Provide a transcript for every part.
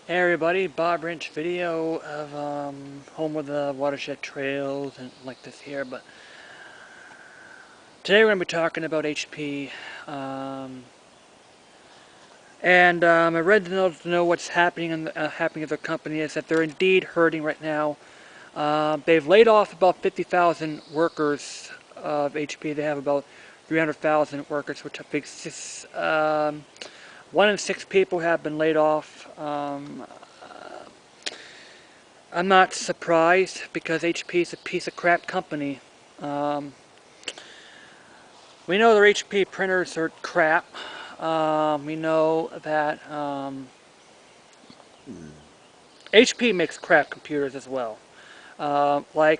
Hey everybody, Bob Wrench video of home with the watershed trails and like this here. But today we're going to be talking about HP. I read to know what's happening in happening at their company is that they're indeed hurting right now. They've laid off about 50,000 workers of HP. They have about 300,000 workers, which I think is 1 in 6 people have been laid off. I'm not surprised because HP is a piece of crap company. Um, we know their HP printers are crap. We know that HP makes crap computers as well. My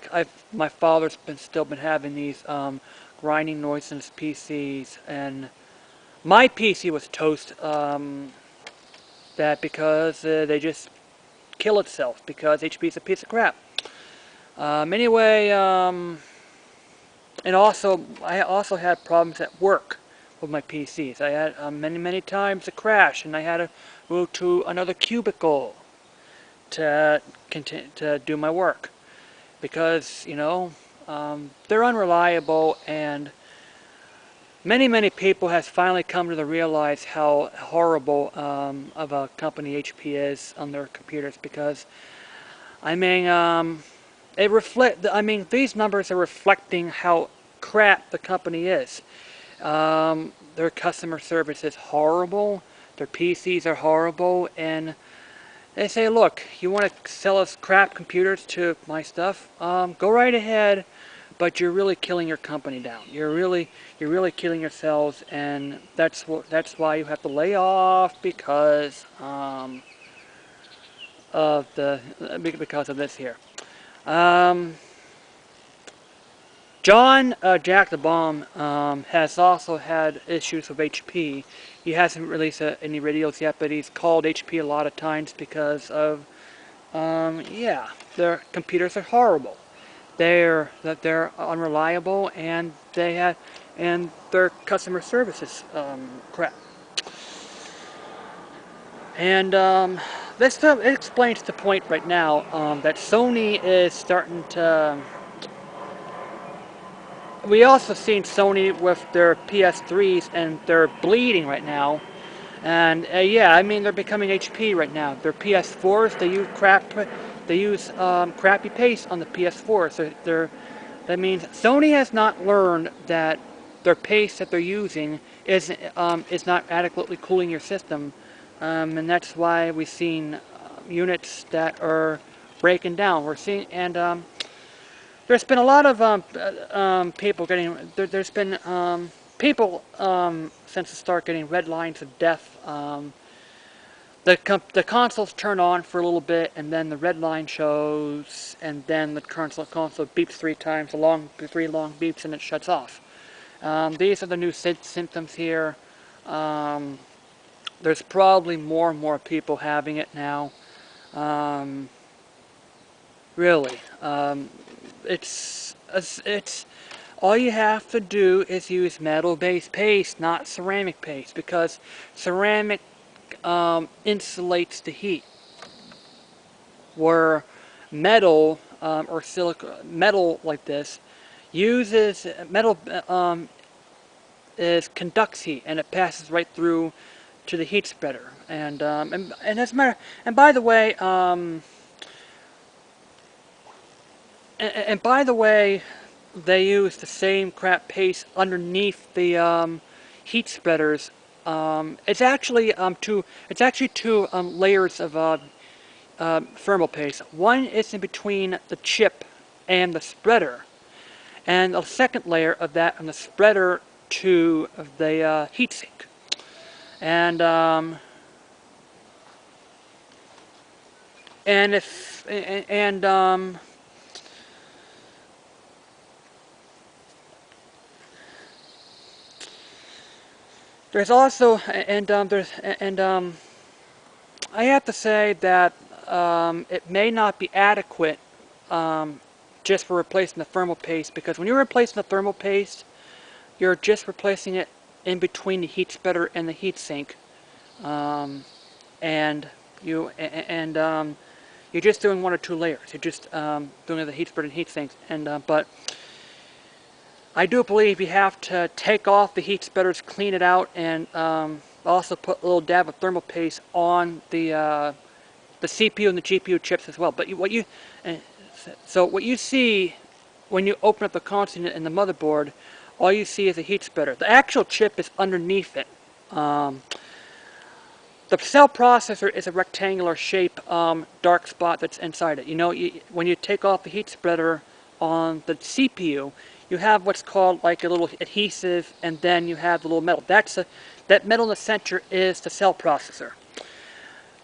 father's still been having these grinding noises in his PCs, and my PC was toast. That because they just kill itself because HP is a piece of crap. Anyway. And also, I also had problems at work with my PCs. I had many times a crash, and I had to move to another cubicle to continue to do my work because they're unreliable, and many people has finally come to realize how horrible of a company HP is on their computers because I mean. These numbers are reflecting how crap the company is. Their customer service is horrible. Their PCs are horrible, and they say, "Look, you want to sell us crap computers to my stuff? Go right ahead, but you're really killing your company down. You're really killing yourselves, and that's why you have to lay off because because of this here." Um, John Jack the Bomb has also had issues with HP. He hasn't released any videos yet, but he's called HP a lot of times because of, yeah, their computers are horrible. They're unreliable, and their customer service is crap. And this it explains the point right now that Sony is starting to. We also seen Sony with their PS3s, and they're bleeding right now. And yeah, I mean they're becoming HP right now. Their PS4s, they use crappy paste on the PS4s. That means Sony has not learned that their paste that they're using is not adequately cooling your system, and that's why we've seen units that are breaking down. We're seeing there's been a lot of people getting. There's been people since the start getting red lines of death. The consoles turn on for a little bit, and then the red line shows, and then the console beeps 3 times, three long beeps, and it shuts off. These are the new symptoms here. There's probably more and more people having it now. Really. It's all you have to do is use metal-based paste, not ceramic paste, because ceramic insulates the heat, where metal or metal like this uses metal conducts heat, and it passes right through to the heat spreader. And as a matter, and by the way. And by the way, they use the same crap paste underneath the heat spreaders. It's actually two layers of thermal paste. One is in between the chip and the spreader, and a second layer of that on the spreader to the heatsink. And and if and There's also, I have to say that it may not be adequate just for replacing the thermal paste, because when you're replacing the thermal paste, you're just replacing it in between the heat spreader and the heat sink, and You're just doing one or two layers. You're just doing the heat spread and heat sinks. But I do believe you have to take off the heat spreaders, clean it out, and also put a little dab of thermal paste on the CPU and the GPU chips as well. But what you see when you open up the console in the motherboard, all you see is a heat spreader. The actual chip is underneath it. The cell processor is a rectangular shape dark spot that's inside it. You know, when you take off the heat spreader on the CPU, you have what's called like a little adhesive, and then you have the little metal. That metal in the center is the cell processor.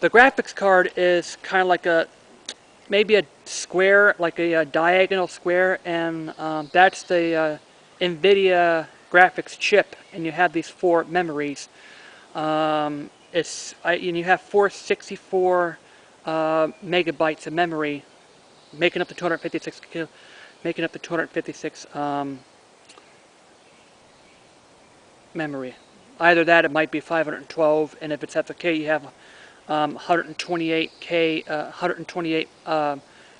The graphics card is kind of like maybe a square, like a diagonal square, and that's the NVIDIA graphics chip, and you have these 4 memories. And you have 464 megabytes of memory, making up the 256 memory. Either that, it might be 512, and if it's FK, you have 128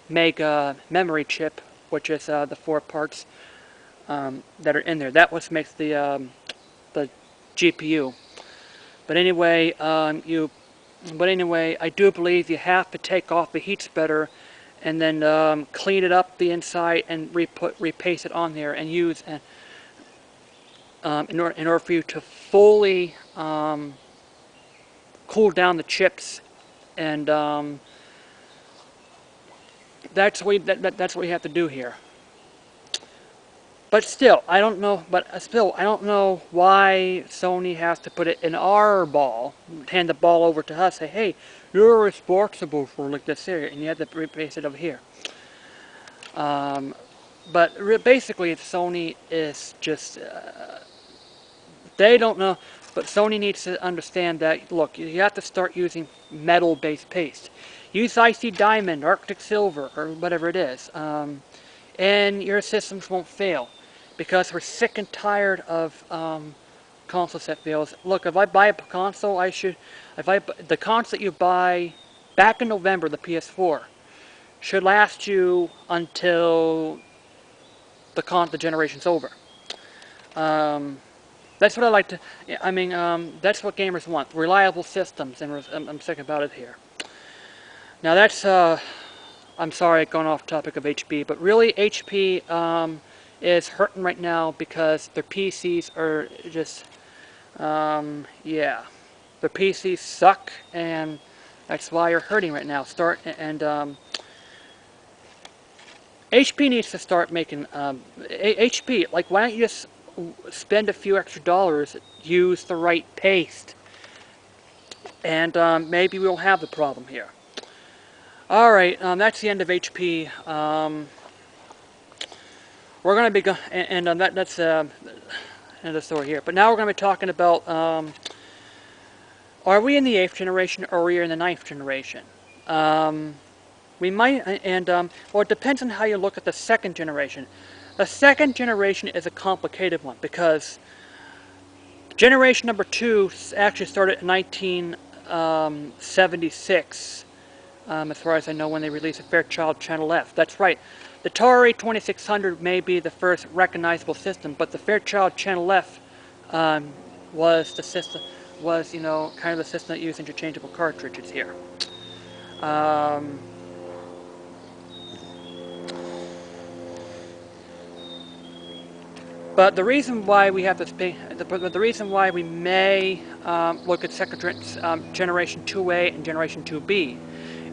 mega memory chip, which is the 4 parts that are in there. That what makes the GPU. But anyway, I do believe you have to take off the heat spreader and then clean it up the inside and repaste it on there and use in order for you to fully cool down the chips, and that's what you have to do here. But still, I don't know. I don't know why Sony has to put it in our ball, hand the ball over to us, say, "Hey, you're responsible for like this area, and you have to replace it over here." But basically, Sony is just they don't know. But Sony needs to understand that. Look, you have to start using metal-based paste. Use Icy Diamond, Arctic Silver, or whatever it is, and your systems won't fail. Because we're sick and tired of consoles that fails. Look, if I buy a console, the console that you buy back in November, the PS4, should last you until the generation's over. That's what I like to. I mean, that's what gamers want: reliable systems, and I'm sick about it here. Now that's. I'm sorry, going off topic of HP, but really HP. Is hurting right now because their PCs are just, yeah, their PCs suck, and that's why you're hurting right now. HP needs to start making, HP, like, why don't you just spend a few extra dollars, use the right paste, and maybe we'll have the problem here. Alright, that's the end of HP. We're going to be that's end of the story here. But now we're going to be talking about are we in the 8th generation or are we in the 9th generation? We might, well, it depends on how you look at the 2nd generation. The 2nd generation is a complicated one because generation number 2 actually started in 1976, as far as I know, when they released the Fairchild Channel F. That's right. The Atari 2600 may be the first recognizable system, but the Fairchild Channel F was the system, kind of the system that used interchangeable cartridges here. But the reason why we have the reason why we may look at second generation 2A and generation 2B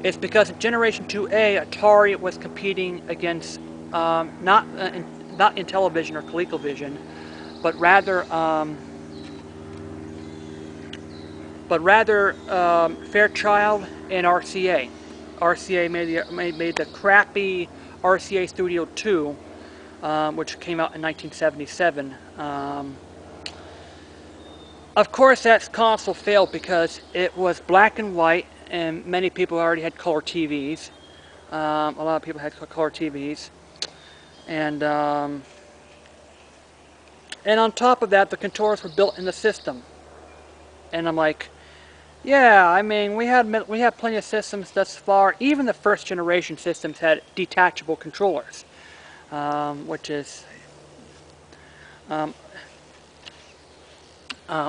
is because in Generation 2A, Atari was competing against not in television or ColecoVision, but rather Fairchild and RCA. RCA made the crappy RCA Studio 2, which came out in 1977. Of course, that console failed because it was black and white, and many people already had color TVs. A lot of people had color TVs, and on top of that, the controllers were built in the system. And I'm like, Yeah, I mean, we had plenty of systems thus far. Even the first generation systems had detachable controllers, which is um,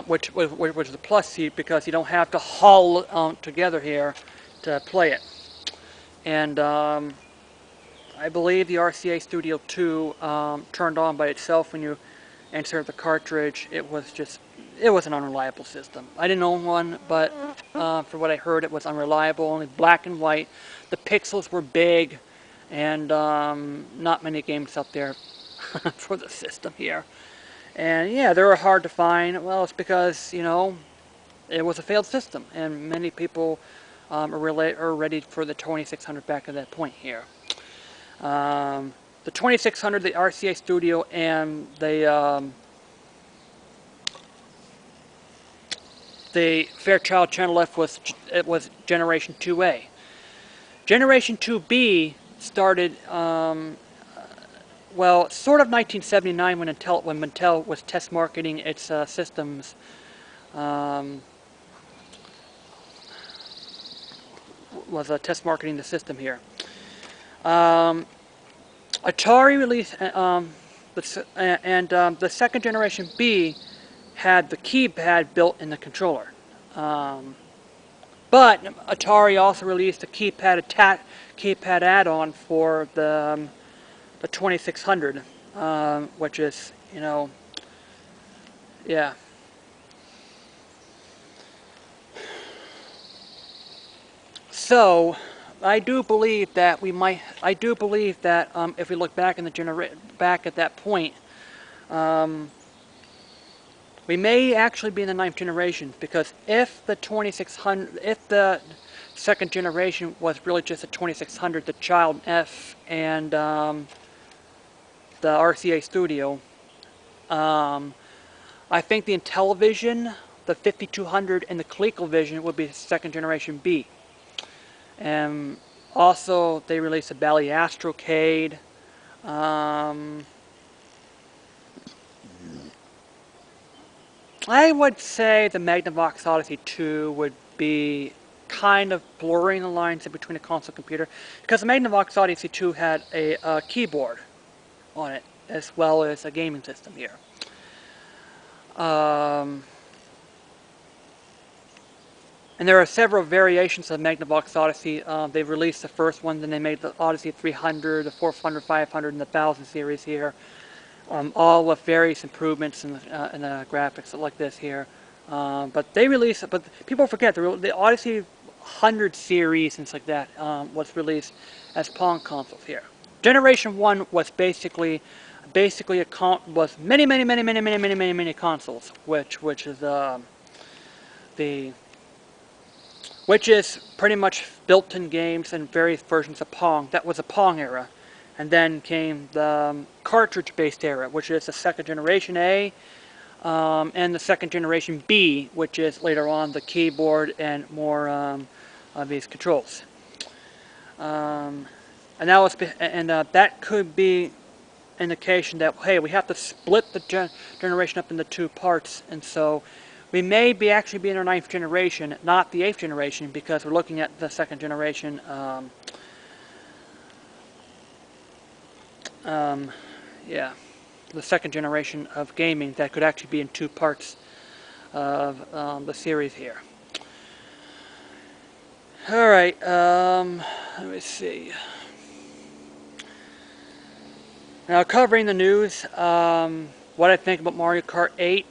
which is a plus seat because you don't have to haul it together here to play it. And I believe the RCA Studio 2 turned on by itself when you insert the cartridge. It was an unreliable system. I didn't own one, but for what I heard, it was unreliable. Only black and white. The pixels were big, and not many games out there for the system here. And yeah, they were hard to find. Well, it's because, it was a failed system, and many people are ready for the 2600 back at that point here. The 2600, the RCA Studio, and the Fairchild Channel F was Generation 2A. Generation 2B started, well, sort of 1979 when Mattel was test marketing its systems. Was test marketing the system here. Atari released, the second generation B had the keypad built in the controller. But Atari also released a keypad add-on for the 2600, which is, yeah. So, I do believe that if we look back in back at that point, we may actually be in the ninth generation, because if the second generation was really just a 2600, the Child F and the RCA Studio, I think the Intellivision, the 5200, and the ColecoVision would be second generation B. And also, they released a Bally Astrocade. I would say the Magnavox Odyssey 2 would be kind of blurring the lines in between a console computer, because the Magnavox Odyssey 2 had a keyboard on it, as well as a gaming system here. And there are several variations of Magnavox Odyssey. They've released the first one, then they made the Odyssey 300, the 400, 500, and the 1000 series here. All with various improvements in the graphics like this here. But people forget the Odyssey 100 series and things like that was released as Pong consoles here. Generation 1 was basically was many consoles, which is pretty much built-in games and various versions of Pong. That was a Pong era. And then came the cartridge-based era, which is the second generation A, and the second generation B, which is later on the keyboard and more of these controls. And that could be indication that, hey, we have to split the generation up into two parts, and so we may be actually be in our ninth generation, not the eighth generation, because we're looking at the second generation. Yeah, the second generation of gaming that could actually be in two parts of the series here. All right, let me see. Now, covering the news, what I think about Mario Kart 8.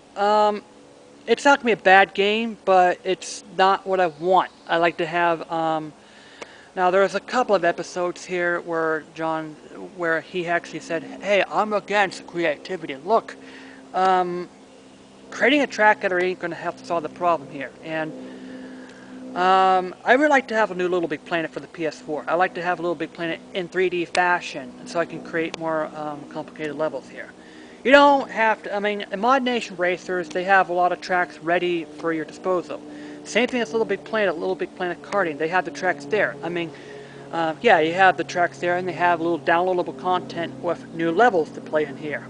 It's not going to be a bad game, but it's not what I want. I like to have... now, there's a couple of episodes here where he actually said, hey, I'm against creativity. Look, creating a track editor ain't going to have to solve the problem here. And I would like to have a new Little Big Planet for the PS4. I like to have a Little Big Planet in 3D fashion, so I can create more complicated levels here. You don't have to, in Mod Nation Racers, they have a lot of tracks ready for your disposal. Same thing as Little Big Planet Karting. They have the tracks there. Yeah, you have the tracks there, and they have a little downloadable content with new levels to play in here.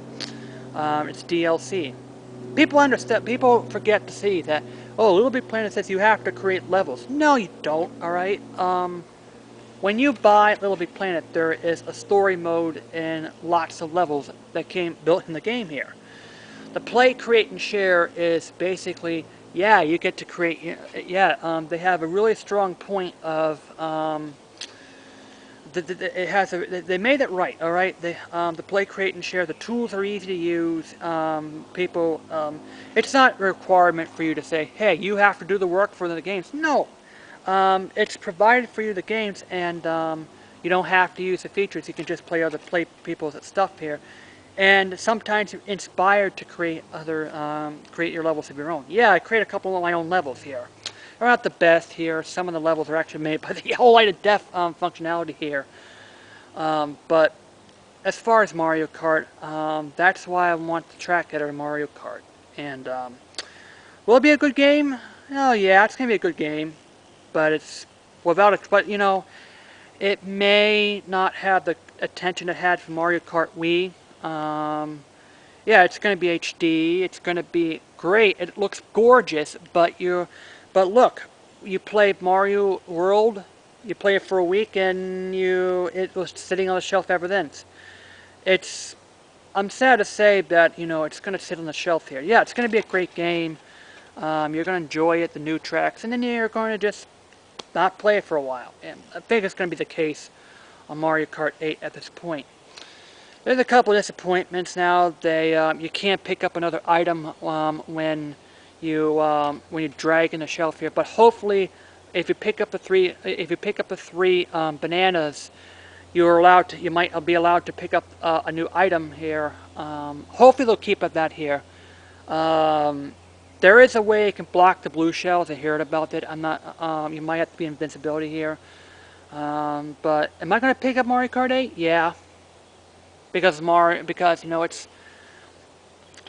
It's DLC. People forget to see that Oh, Little Big Planet says you have to create levels. No, you don't, alright? When you buy Little Big Planet, there is a story mode and lots of levels that came built in the game here. The play, create, and share is basically, yeah, you get to create, yeah, they have a really strong point of, it has they made it right, all right. The play, create, and share. The tools are easy to use. It's not a requirement for you to say, hey, you have to do the work for the games. No, it's provided for you the games, and you don't have to use the features. You can just play people's stuff here, and sometimes you're inspired to create create your levels of your own. Yeah, I create a couple of my own levels here. They're not the best here. Some of the levels are actually made by the whole light of death functionality here. But as far as Mario Kart, that's why I want the track editor Mario Kart. And will it be a good game? Oh yeah, it's gonna be a good game. But it's without a, but you know, it may not have the attention it had for Mario Kart Wii. Yeah, it's going to be HD. It's going to be great. It looks gorgeous, but look, you play Mario World, you play it for a week, and it was sitting on the shelf ever since. I'm sad to say that it's going to sit on the shelf here. Yeah, it's going to be a great game. You're going to enjoy it, the new tracks, and then you're going to just not play it for a while. And I think it's going to be the case on Mario Kart 8 at this point. There's a couple of disappointments now. You can't pick up another item when you drag in the shelf here. But hopefully, if you pick up the three bananas, you might be allowed to pick up a new item here. Hopefully, they'll keep that here. There is a way you can block the blue shells. I heard about it. I'm not. You might have to be invincibility here. But am I going to pick up Mario Kart 8? Yeah. Because it's,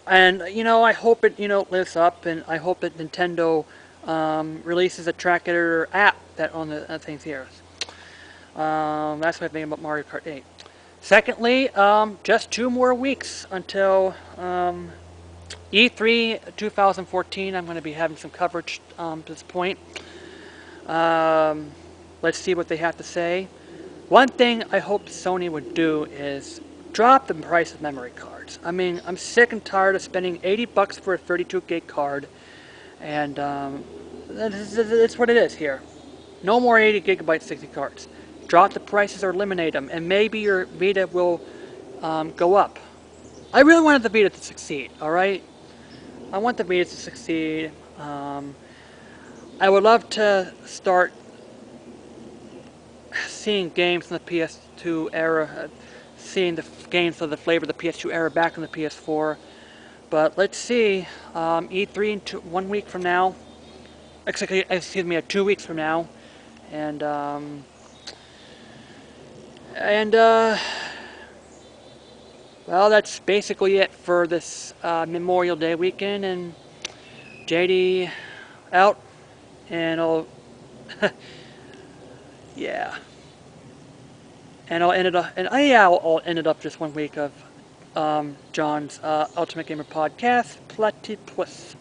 and I hope it lives up, and I hope that Nintendo releases a track editor app that on the things here. That's what I think about Mario Kart 8. Secondly, just 2 more weeks until E3 2014. I'm going to be having some coverage to this point. Let's see what they have to say. One thing I hope Sony would do is drop the price of memory cards. I mean, I'm sick and tired of spending $80 for a 32 gig card, and that's what it is here. No more 80 gigabyte 60 cards. Drop the prices or eliminate them, and maybe your Vita will go up. I really wanted the Vita to succeed, alright? I want the Vita to succeed. I would love to start seeing games from the PS2 era, seeing the games of the flavor of the PS2 era back in the PS4. But let's see, E3 in 1 week from now, excuse me, 2 weeks from now, and well, that's basically it for this Memorial Day weekend, and JD out, and I'll, yeah. And I'll end it up, and I'll end it up just 1 week of John's Ultimate Gamer Podcast, Platypus.